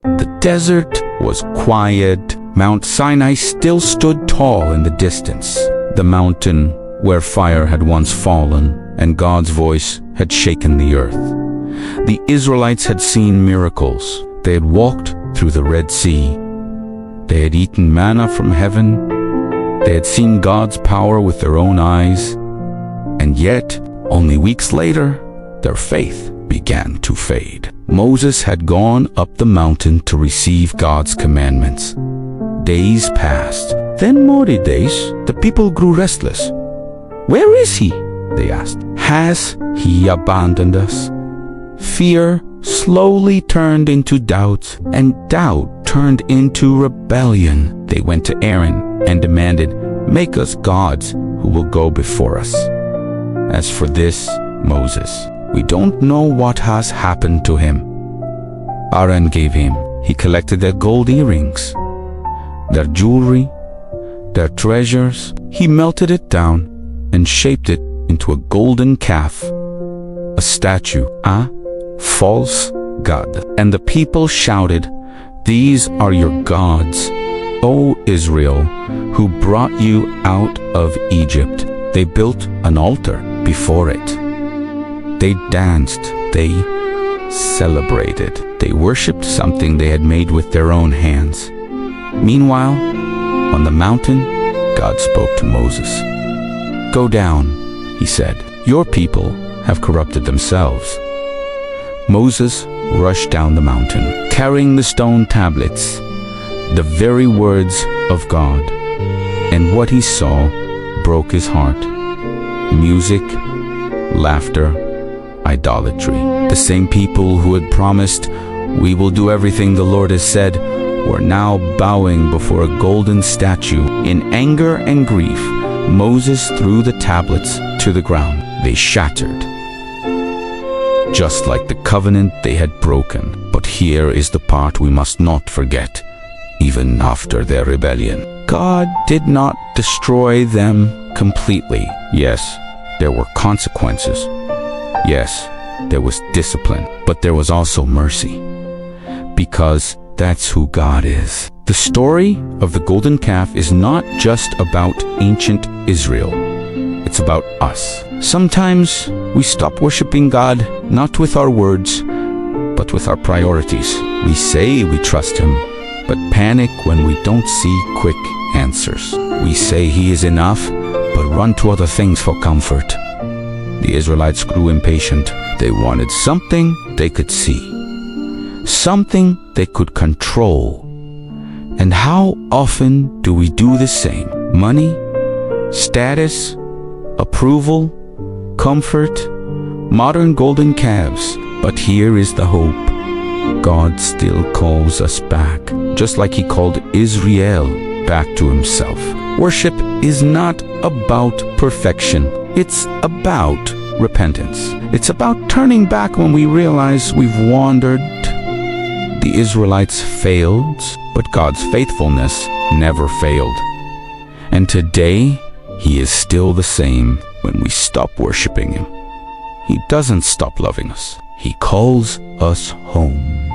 The desert was quiet. Mount Sinai still stood tall in the distance, the mountain where fire had once fallen and God's voice had shaken the earth. The Israelites had seen miracles. They had walked through the Red Sea. They had eaten manna from heaven. They had seen God's power with their own eyes. And yet, only weeks later, their faith began to fade. Moses had gone up the mountain to receive God's commandments. Days passed. Then more days, the people grew restless. "Where is he?" they asked. "Has he abandoned us?" Fear slowly turned into doubt, and doubt turned into rebellion. They went to Aaron and demanded, "Make us gods who will go before us." As for this Moses, we don't know what has happened to him. Aaron gave him. He collected their gold earrings, their jewelry, their treasures. He melted it down and shaped it into a golden calf, a statue, a false god. And the people shouted, "These are your gods, O Israel, who brought you out of Egypt." They built an altar before it. They danced, they celebrated, they worshipped something they had made with their own hands. Meanwhile, on the mountain, God spoke to Moses. "Go down," he said. "Your people have corrupted themselves." Moses rushed down the mountain, carrying the stone tablets, the very words of God. And what he saw broke his heart. Music, laughter, idolatry. The same people who had promised, "We will do everything the Lord has said," were now bowing before a golden statue. In anger and grief, Moses threw the tablets to the ground. They shattered, just like the covenant they had broken. But here is the part we must not forget. Even after their rebellion, God did not destroy them completely. Yes, there were consequences. Yes, there was discipline, but there was also mercy. Because that's who God is. The story of the golden calf is not just about ancient Israel. It's about us. Sometimes we stop worshiping God, not with our words, but with our priorities. We say we trust Him, but panic when we don't see quick answers. We say He is enough, but run to other things for comfort. The Israelites grew impatient. They wanted something they could see, something they could control. And how often do we do the same? Money, status, approval, comfort, modern golden calves. But here is the hope. God still calls us back, just like He called Israel back to Himself. Worship is not about perfection. It's about repentance. It's about turning back when we realize we've wandered. The Israelites failed, but God's faithfulness never failed. And today, He is still the same when we stop worshiping Him. He doesn't stop loving us. He calls us home.